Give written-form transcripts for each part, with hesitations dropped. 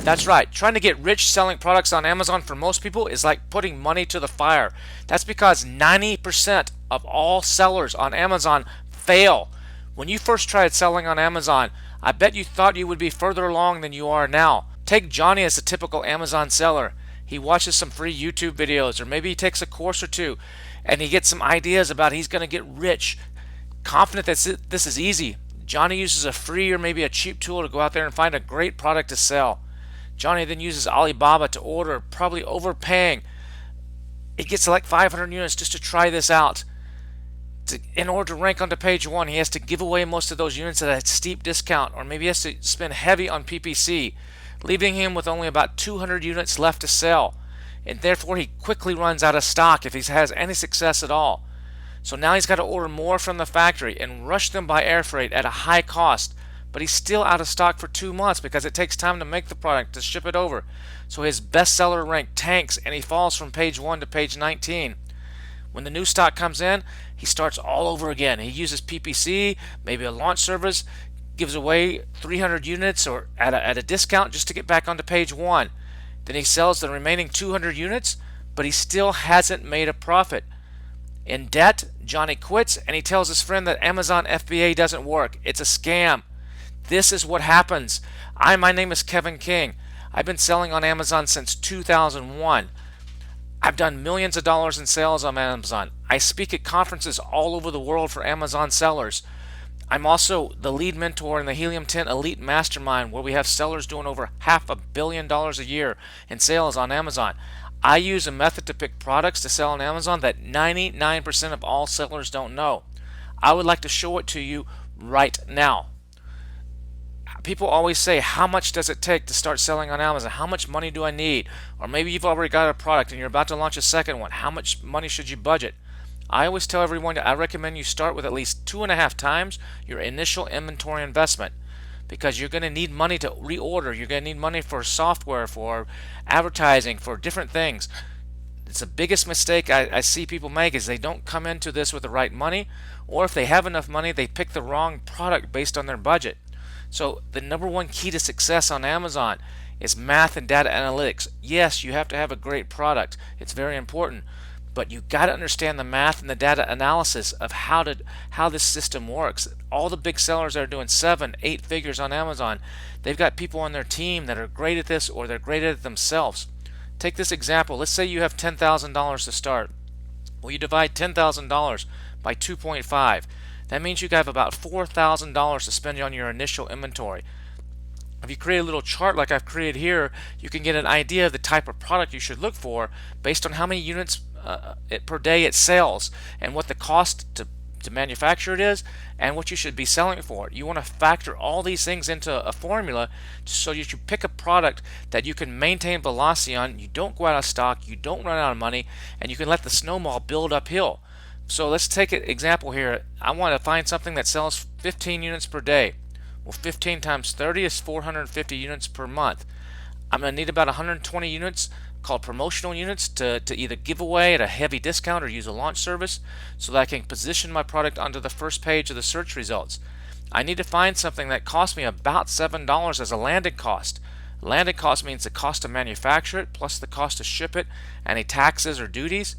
That's right. Trying to get rich selling products on Amazon for most people is like putting money to the fire. That's because 90% of all sellers on Amazon fail. When you first tried selling on Amazon, I bet you thought you would be further along than you are now. Take Johnny as a typical Amazon seller. He watches some free YouTube videos, or maybe he takes a course or two, and he gets some ideas about he's going to get rich, confident that this is easy. Johnny uses a free or maybe a cheap tool to go out there and find a great product to sell. Johnny then uses Alibaba to order, probably overpaying. It gets like 500 units just to try this out. In order to rank onto page one, he has to give away most of those units at a steep discount, or maybe he has to spend heavy on PPC, leaving him with only about 200 units left to sell. And therefore, he quickly runs out of stock if he has any success at all. So now he's got to order more from the factory and rush them by air freight at a high cost. But he's still out of stock for 2 months because it takes time to make the product, to ship it over. So his bestseller rank tanks and he falls from page 1 to page 19. When the new stock comes in, he starts all over again. He uses PPC, maybe a launch service, gives away 300 units or at a discount just to get back onto page 1. Then he sells the remaining 200 units, but he still hasn't made a profit. In debt, Johnny quits and he tells his friend that Amazon FBA doesn't work. It's a scam. This is what happens. My name is Kevin King. I've been selling on Amazon since 2001. I've done millions of dollars in sales on Amazon. I speak at conferences all over the world for Amazon sellers. I'm also the lead mentor in the Helium 10 Elite Mastermind, where we have sellers doing over $500 million a year in sales on Amazon. I use a method to pick products to sell on Amazon that 99% of all sellers don't know. I would like to show it to you right now. People always say, how much does it take to start selling on Amazon? How much money do I need? Or maybe you've already got a product and you're about to launch a second one. How much money should you budget? I always tell everyone I recommend you start with at least 2.5 times your initial inventory investment, because you're going to need money to reorder. You're going to need money for software, for advertising, for different things. It's the biggest mistake I see people make is they don't come into this with the right money, or if they have enough money, they pick the wrong product based on their budget. So the number one key to success on Amazon is math and data analytics. Yes, you have to have a great product. It's very important. But you got to understand the math and the data analysis of how this system works. All the big sellers that are doing 7, 8 figures on Amazon, they've got people on their team that are great at this, or they're great at it themselves. Take this example. Let's say you have $10,000 to start. Well, you divide $10,000 by 2.5. That means you have about $4,000 to spend on your initial inventory. If you create a little chart like I've created here, you can get an idea of the type of product you should look for based on how many units per day it sells, and what the cost to manufacture it is, and what you should be selling it for. You want to factor all these things into a formula so that you pick a product that you can maintain velocity on, you don't go out of stock, you don't run out of money, and you can let the snowball build uphill. So let's take an example here. I want to find something that sells 15 units per day. Well, 15 times 30 is 450 units per month. I'm going to need about 120 units called promotional units to either give away at a heavy discount or use a launch service so that I can position my product onto the first page of the search results. I need to find something that costs me about $7 as a landed cost. Landed cost means the cost to manufacture it plus the cost to ship it, any taxes or duties.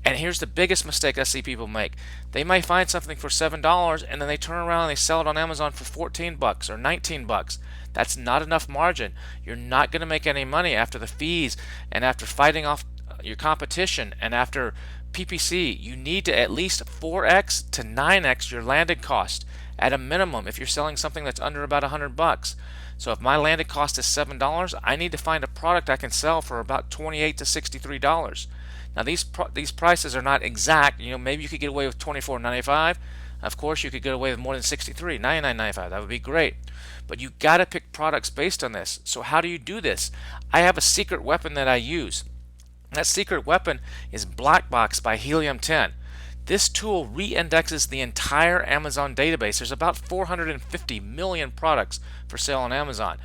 And here's the biggest mistake I see people make. They may find something for $7 and then they turn around and they sell it on Amazon for 14 bucks or 19 bucks. That's not enough margin. You're not going to make any money after the fees and after fighting off your competition and after PPC. You need to at least 4x to 9x your landed cost at a minimum if you're selling something that's under about 100 bucks. So if my landed cost is $7, I need to find a product I can sell for about $28 to $63. Now these prices are not exact. Maybe you could get away with $24.95. Of course, you could get away with more than $63, $99.95. That would be great. But you got to pick products based on this. So how do you do this? I have a secret weapon that I use. That secret weapon is Blackbox by Helium 10. This tool re-indexes the entire Amazon database. There's about 450 million products for sale on Amazon.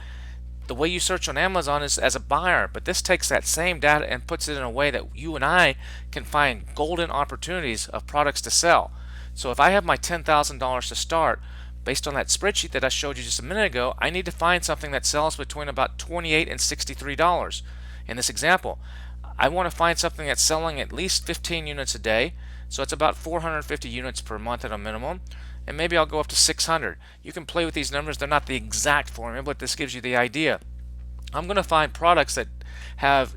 The way you search on Amazon is as a buyer, but this takes that same data and puts it in a way that you and I can find golden opportunities of products to sell. So if I have my $10,000 to start, based on that spreadsheet that I showed you just a minute ago, I need to find something that sells between about $28 and $63. In this example, I want to find something that's selling at least 15 units a day, so it's about 450 units per month at a minimum, and maybe I'll go up to 600. You can play with these numbers. They're not the exact formula, but this gives you the idea. I'm going to find products that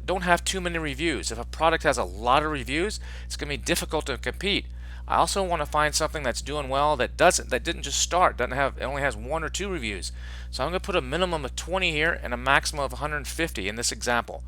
don't have too many reviews. If a product has a lot of reviews, it's going to be difficult to compete. I also want to find something that's doing well that didn't just start, it only has 1 or 2 reviews. So I'm going to put a minimum of 20 here and a maximum of 150 in this example.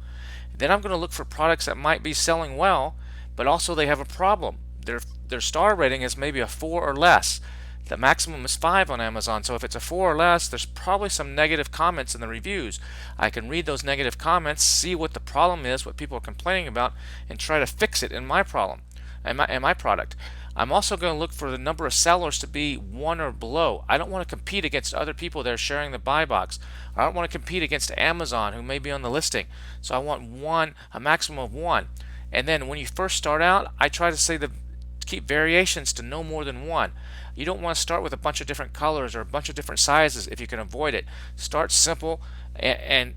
Then I'm going to look for products that might be selling well, but also they have a problem. Their star rating is maybe a 4 or less. The maximum is 5 on Amazon, so if it's a 4 or less, there's probably some negative comments in the reviews. I can read those negative comments, see what the problem is, what people are complaining about, and try to fix it in my problem, in my product. I'm also going to look for the number of sellers to be 1 or below. I don't want to compete against other people that are sharing the buy box. I don't want to compete against Amazon, who may be on the listing. So I want a maximum of 1. And then when you first start out, I try to keep variations to no more than 1. You don't want to start with a bunch of different colors or a bunch of different sizes if you can avoid it. Start simple and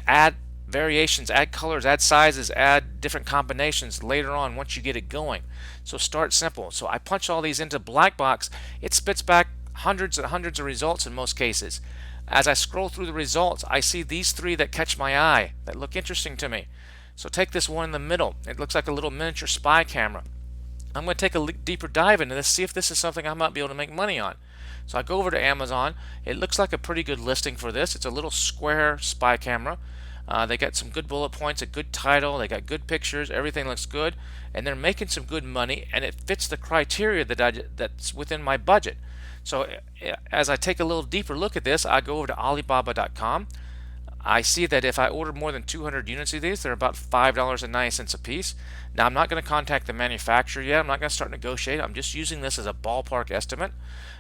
add variations, add colors, add sizes, add different combinations later on once you get it going. So start simple. So I punch all these into Blackbox. It spits back hundreds and hundreds of results in most cases. As I scroll through the results, I see these 3 that catch my eye, that look interesting to me. So take this one in the middle. It looks like a little miniature spy camera. I'm going to take a deeper dive into this, see if this is something I might be able to make money on. So I go over to Amazon. It looks like a pretty good listing for this. It's a little square spy camera. They got some good bullet points, a good title, they got good pictures, everything looks good, and they're making some good money, and it fits the criteria that's within my budget. So as I take a little deeper look at this, I go over to Alibaba.com. I see that if I order more than 200 units of these, they're about $5.90 a piece. Now, I'm not going to contact the manufacturer yet. I'm not going to start negotiating. I'm just using this as a ballpark estimate.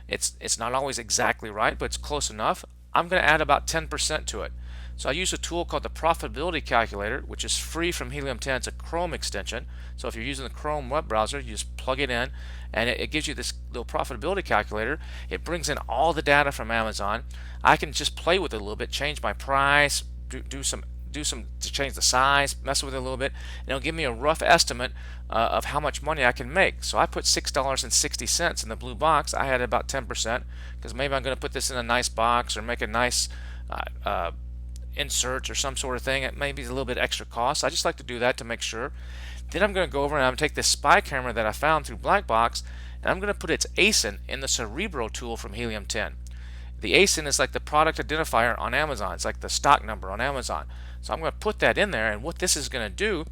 It's not always exactly right, but it's close enough. I'm going to add about 10% to it. So I use a tool called the Profitability Calculator, which is free from Helium 10. It's a Chrome extension. So if you're using the Chrome web browser, you just plug it in, and it gives you this little profitability calculator. It brings in all the data from Amazon. I can just play with it a little bit, change my price, do some to change the size, mess with it a little bit, and it'll give me a rough estimate of how much money I can make. So I put $6.60 in the blue box. I had about 10% because maybe I'm going to put this in a nice box or make a nice insert or some sort of thing. It may be a little bit extra cost. I just like to do that to make sure. Then I'm going to go over and I'm going to take this spy camera that I found through Blackbox, and I'm going to put its ASIN in the Cerebro tool from Helium 10. The ASIN is like the product identifier on Amazon. It's like the stock number on Amazon. So I'm going to put that in there, and what this is going to do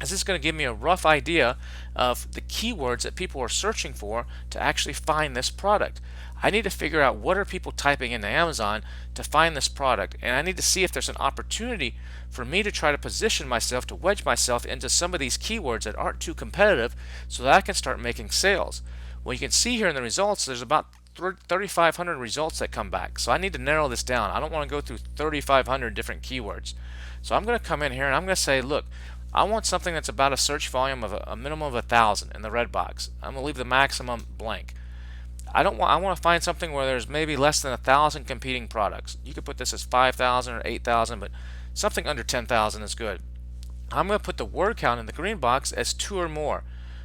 is this is going to give me a rough idea of the keywords that people are searching for to actually find this product. I need to figure out what are people typing into Amazon to find this product, and I need to see if there's an opportunity for me to try to position myself, to wedge myself into some of these keywords that aren't too competitive so that I can start making sales. Well, you can see here in the results there's about 3,500 results that come back. So I need to narrow this down. I don't want to go through 3,500 different keywords. So I'm going to come in here and I'm going to say, look, I want something that's about a search volume of a minimum of 1,000 in the red box. I'm going to leave the maximum blank. I want to find something where there's maybe less than 1,000 competing products. You could put this as 5,000 or 8,000, but something under 10,000 is good. I'm going to put the word count in the green box as 2 or more.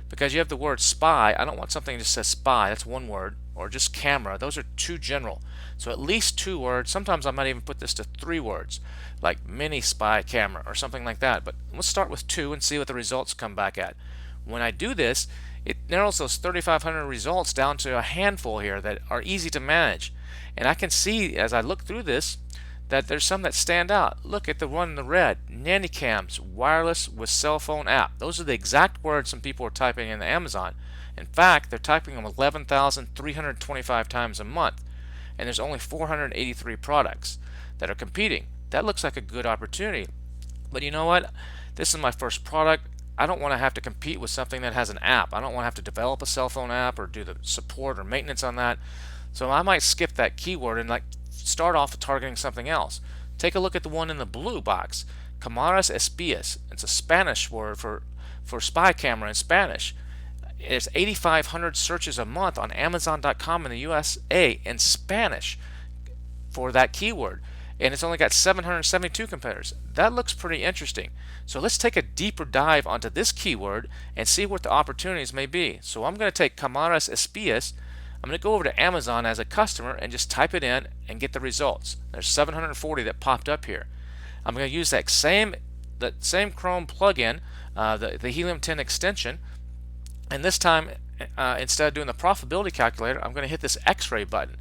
Because you have the word spy, I don't want something that just says spy, that's one word, or just camera. Those are too general. So at least 2 words. Sometimes I might even put this to 3 words, like mini spy camera or something like that. But let's start with 2 and see what the results come back at. When I do this, it narrows those 3,500 results down to a handful here that are easy to manage. And I can see as I look through this that there's some that stand out. Look at the one in the red, Nannycams, wireless with cell phone app. Those are the exact words some people are typing into Amazon. In fact, they're typing them 11,325 times a month, and there's only 483 products that are competing. That looks like a good opportunity. But you know what? This is my first product. I don't want to have to compete with something that has an app. I don't want to have to develop a cell phone app or do the support or maintenance on that. So I might skip that keyword and start off targeting something else. Take a look at the one in the blue box, Cámaras Espías. It's a Spanish word for spy camera in Spanish. There's 8,500 searches a month on Amazon.com in the USA in Spanish for that keyword, and it's only got 772 competitors. That looks pretty interesting. So let's take a deeper dive onto this keyword and see what the opportunities may be. So I'm going to take Cámaras Espías. I'm going to go over to Amazon as a customer and just type it in and get the results. There's 740 that popped up here. I'm going to use that same Chrome plugin, the Helium 10 extension, and this time instead of doing the profitability calculator, I'm going to hit this X-ray button.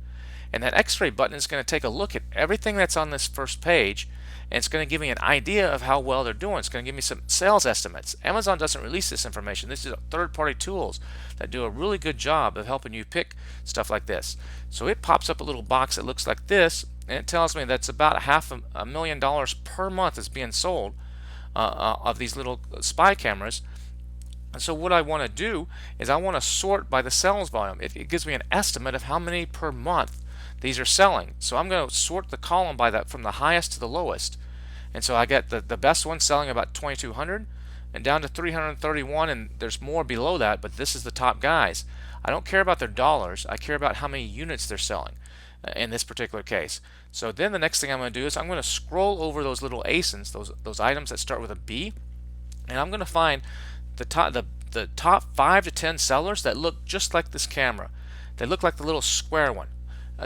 And that X-ray button is going to take a look at everything that's on this first page, and it's going to give me an idea of how well they're doing. It's going to give me some sales estimates. Amazon doesn't release this information. This is third-party tools that do a really good job of helping you pick stuff like this. So it pops up a little box that looks like this, and it tells me that's about $500,000 per month is being sold of these little spy cameras. And so what I want to do is I want to sort by the sales volume. It gives me an estimate of how many per month these are selling. So I'm going to sort the column by that from the highest to the lowest. And so I get the best one selling about 2,200 and down to 331, and there's more below that, but this is the top guys. I don't care about their dollars. I care about how many units they're selling in this particular case. So then the next thing I'm going to do is I'm going to scroll over those little ASINs, those items that start with a B, and I'm going to find the top 5 to 10 sellers that look just like this camera. They look like the little square one.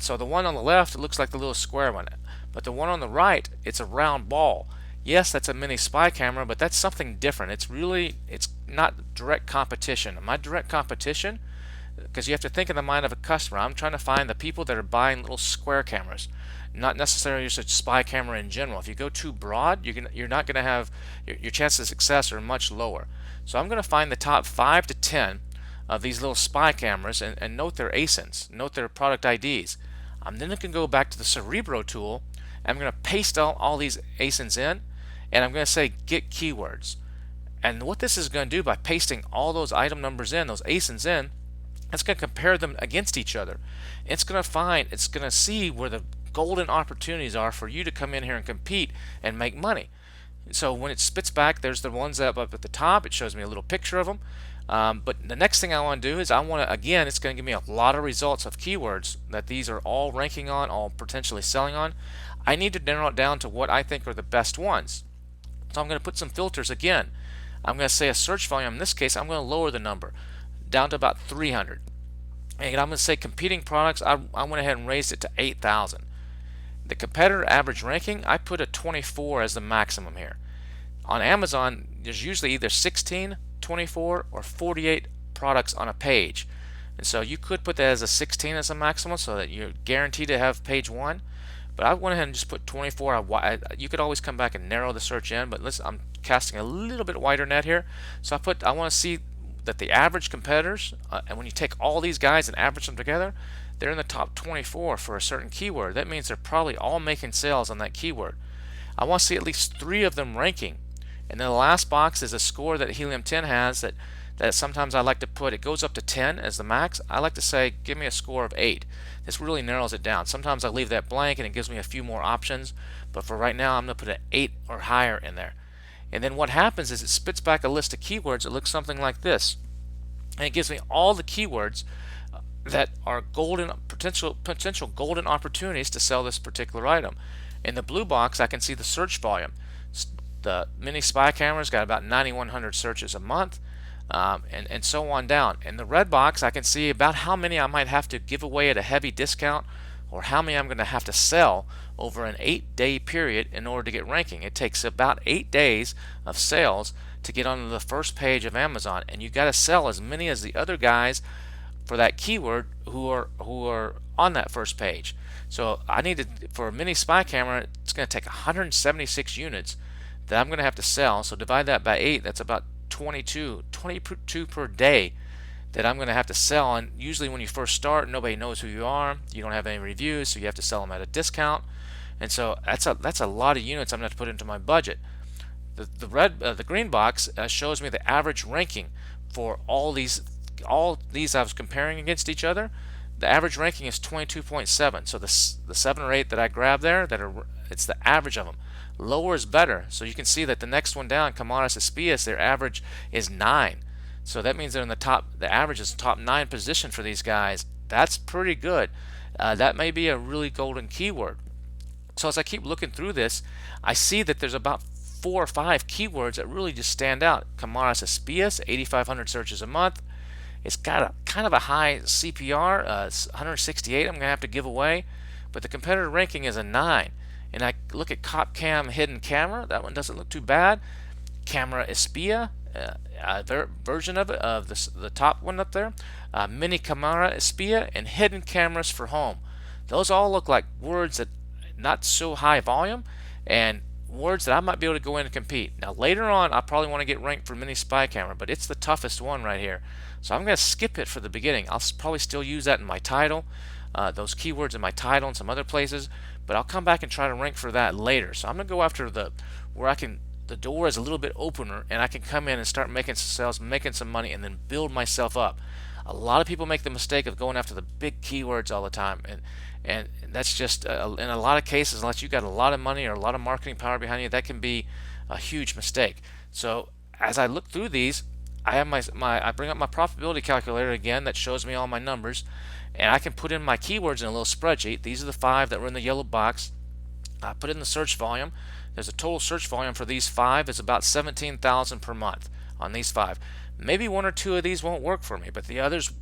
So the one on the left, it looks like the little square one, but the one on the right, it's a round ball. Yes, that's a mini spy camera, but that's something different. It's not direct competition. My direct competition, because you have to think in the mind of a customer, I'm trying to find the people that are buying little square cameras, not necessarily just a spy camera in general. If you go too broad, you're not going to have your chances of success are much lower. So I'm going to find the top 5 to 10 of these little spy cameras and note their ASINs, note their product IDs. I'm then going to go back to the Cerebro tool, and I'm going to paste all these ASINs in, and I'm going to say get keywords. And what this is going to do by pasting all those item numbers in, those ASINs in, it's going to compare them against each other. It's going to see where the golden opportunities are for you to come in here and compete and make money. So when it spits back, there's the ones up at the top. It shows me a little picture of them. But the next thing I want to do is again, it's going to give me a lot of results of keywords that these are all ranking on, all potentially selling on. I need to narrow it down to what I think are the best ones. So I'm going to put some filters again. I'm going to say a search volume. In this case, I'm going to lower the number down to about 300. And I'm going to say competing products, I went ahead and raised it to 8,000. The competitor average ranking, I put a 24 as the maximum here. On Amazon, there's usually either 16, 24, or 48 products on a page. And so you could put that as a 16 as a maximum so that you're guaranteed to have page 1. But I went ahead and just put 24. You could always come back and narrow the search in, but listen, I'm casting a little bit wider net here. So I want to see that the average competitors, and when you take all these guys and average them together, they're in the top 24 for a certain keyword. That means they're probably all making sales on that keyword. I want to see at least 3 of them ranking. And then the last box is a score that Helium 10 has that sometimes I like to put. It goes up to 10 as the max. I like to say, give me a score of 8. This really narrows it down. Sometimes I leave that blank and it gives me a few more options. But for right now, I'm going to put an 8 or higher in there. And then what happens is it spits back a list of keywords that looks something like this. And it gives me all the keywords that are potential golden opportunities to sell this particular item. In the blue box, I can see the search volume. The mini spy camera's got about 9,100 searches a month, and so on down. In the red box, I can see about how many I might have to give away at a heavy discount, or how many I'm going to have to sell over an 8-day period in order to get ranking. It takes about 8 days of sales to get onto the first page of Amazon, and you got to sell as many as the other guys for that keyword who are on that first page. So for a mini spy camera, it's going to take 176 units that I'm going to have to sell. So divide that by 8, that's about 22 per day that I'm going to have to sell. And usually when you first start, nobody knows who you are. You don't have any reviews, so you have to sell them at a discount. And so that's a lot of units I'm going to have to put into my budget. The green box shows me the average ranking for all these I was comparing against each other. The average ranking is 22.7. So the 7 or 8 that I grabbed there, it's the average of them. Lower is better. So you can see that the next one down, Cámaras Espías, their average is 9. So that means they're in the top, the average is top 9 position for these guys. That's pretty good. That may be a really golden keyword. So as I keep looking through this, I see that there's about 4 or 5 keywords that really just stand out. Camaras Espias, 8,500 searches a month. It's got a kind of a high CPR, 168 I'm going to have to give away, but the competitor ranking is a 9. And I look at CopCam hidden camera. That one doesn't look too bad. Camera Espia, version of it, of the top one up there. Mini Camera Espia and hidden cameras for home. Those all look like words that not so high volume and words that I might be able to go in and compete. Now later on I probably want to get ranked for mini spy camera, but it's the toughest one right here. So I'm going to skip it for the beginning. I'll probably still use that in my title, those keywords in my title and some other places, but I'll come back and try to rank for that later. So I'm going to go after where I can, the door is a little bit opener and I can come in and start making some sales, making some money, and then build myself up. A lot of people make the mistake of going after the big keywords all the time, and that's just in a lot of cases, unless you got a lot of money or a lot of marketing power behind you, that can be a huge mistake. So as I look through these, I have I bring up my profitability calculator again that shows me all my numbers, and I can put in my keywords in a little spreadsheet. These are the 5 that were in the yellow box. I put in the search volume. There's a total search volume for these 5 is about 17,000 per month on these 5. Maybe 1 or 2 of these won't work for me, but the others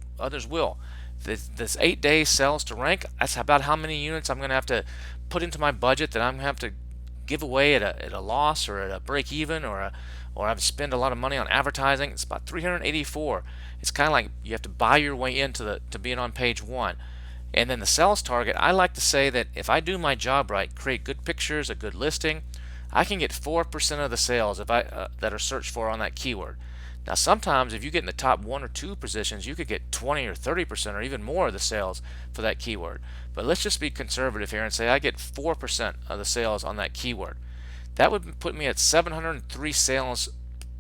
will. This 8-day sales to rank, that's about how many units I'm going to have to put into my budget that I'm going to have to give away at a loss or at a break even, or I have to spend a lot of money on advertising. It's about 384. It's kind of like you have to buy your way into to being on page 1. And then the sales target, I like to say that if I do my job right, create good pictures, a good listing, I can get 4% of the sales if that are searched for on that keyword. Now sometimes if you get in the top 1 or 2 positions, you could get 20 or 30% or even more of the sales for that keyword. But let's just be conservative here and say I get 4% of the sales on that keyword. That would put me at 703 sales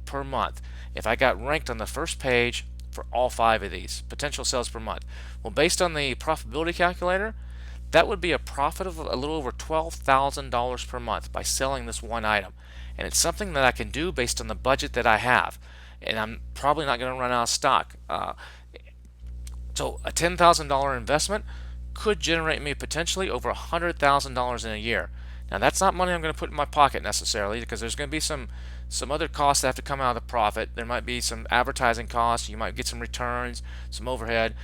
per month if I got ranked on the first page for all 5 of these potential sales per month. Well, based on the profitability calculator, that would be a profit of a little over $12,000 per month by selling this one item. And it's something that I can do based on the budget that I have. And I'm probably not going to run out of stock. So a $10,000 investment could generate me potentially over $100,000 in a year. Now that's not money I'm going to put in my pocket necessarily, because there's going to be some other costs that have to come out of the profit. There might be some advertising costs. You might get some returns, some overhead.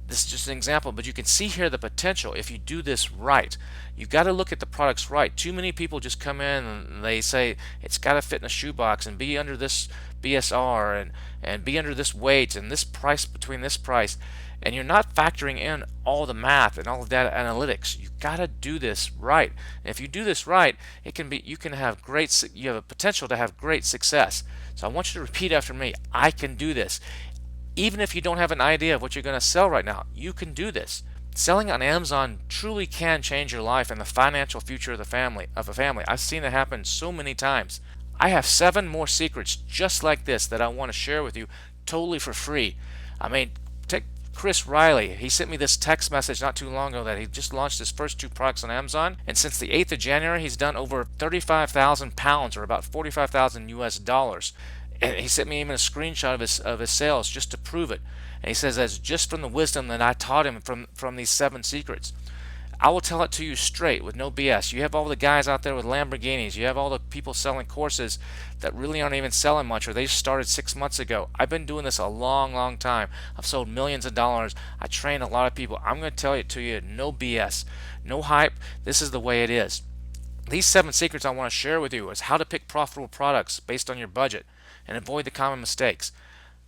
This is just an example, but you can see here the potential if you do this right. You've got to look at the products right. Too many people just come in and they say it's got to fit in a shoebox and be under this BSR and be under this weight and this price between this price, and you're not factoring in all the math and all the data analytics. You've got to do this right. And if you do this right, it can be, you have a potential to have great success. So I want you to repeat after me. I can do this. Even if you don't have an idea of what you're going to sell right now, you can do this. Selling on Amazon truly can change your life and the financial future of a family. I've seen it happen so many times. I have 7 more secrets just like this that I want to share with you totally for free. I mean, take Chris Riley. He sent me this text message not too long ago that he just launched his first 2 products on Amazon, and since the 8th of January he's done over 35,000 pounds or about 45,000 US dollars. And he sent me even a screenshot of his sales just to prove it. And he says that's just from the wisdom that I taught him from these 7 secrets. I will tell it to you straight with no BS. You have all the guys out there with Lamborghinis. You have all the people selling courses that really aren't even selling much, or they started 6 months ago. I've been doing this a long, long time. I've sold millions of dollars. I train a lot of people. I'm going to tell it to you, no BS, no hype. This is the way it is. These 7 secrets I want to share with you is how to pick profitable products based on your budget and avoid the common mistakes,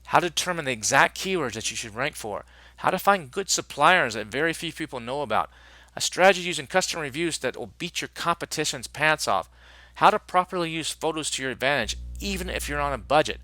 how to determine the exact keywords that you should rank for, how to find good suppliers that very few people know about, a strategy using custom reviews that will beat your competition's pants off, how to properly use photos to your advantage even if you're on a budget,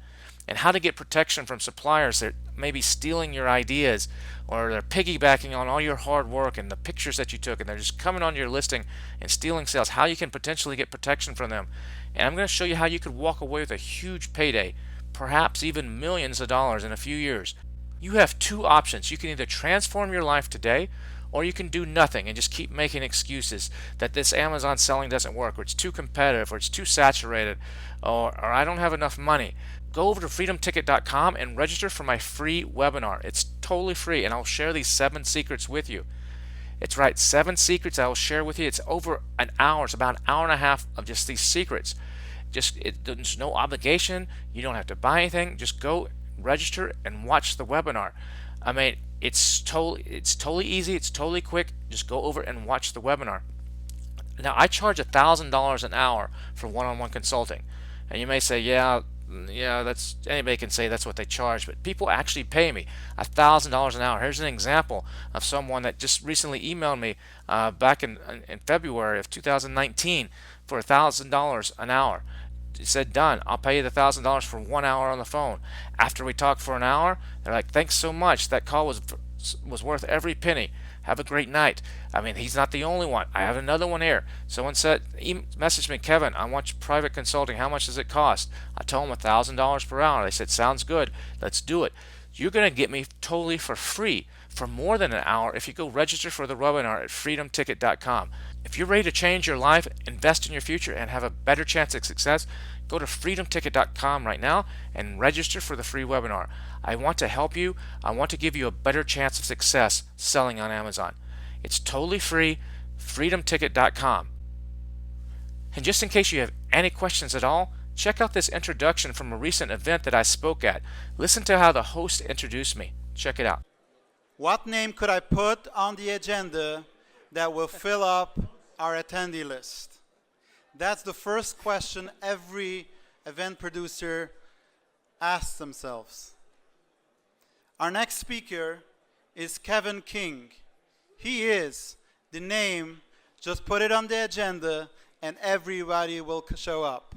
and how to get protection from suppliers that may be stealing your ideas or they're piggybacking on all your hard work and the pictures that you took and they're just coming on your listing and stealing sales, how you can potentially get protection from them. And I'm going to show you how you could walk away with a huge payday, perhaps even millions of dollars in a few years. You have 2 options. You can either transform your life today, or you can do nothing and just keep making excuses that this Amazon selling doesn't work, or it's too competitive, or it's too saturated, or I don't have enough money. go over to freedomticket.com and register for my free webinar. It's totally free, and I'll share these 7 secrets with you. It's right, 7 secrets I will share with you. It's over an hour. It's about an hour and a half of just these secrets. There's no obligation. You don't have to buy anything. Just go register and watch the webinar. I mean, it's totally easy. It's totally quick. Just go over and watch the webinar. Now, I charge $1,000 an hour for one-on-one consulting, and you may say, yeah, that's anybody can say that's what they charge, but people actually pay me $1,000 an hour. Here's an example of someone that just recently emailed me back in February of 2019 for $1,000 an hour. He said, done, I'll pay you the $1,000 for 1 hour on the phone. After we talked for an hour, they're like, thanks so much, that call was worth every penny. Have a great night. I mean, he's not the only one. I have another one here. Someone said, messaged me, Kevin, I want private consulting. How much does it cost? I told them $1,000 per hour. They said, sounds good. Let's do it. You're going to get me totally for free for more than an hour if you go register for the webinar at freedomticket.com. If you're ready to change your life, invest in your future, and have a better chance of success, go to freedomticket.com right now and register for the free webinar. I want to help you. I want to give you a better chance of success selling on Amazon. It's totally free, freedomticket.com. And just in case you have any questions at all, check out this introduction from a recent event that I spoke at. Listen to how the host introduced me. Check it out. What name could I put on the agenda that will fill up our attendee list? That's the first question every event producer asks themselves. Our next speaker is Kevin King. He is the name. Just put it on the agenda and everybody will show up.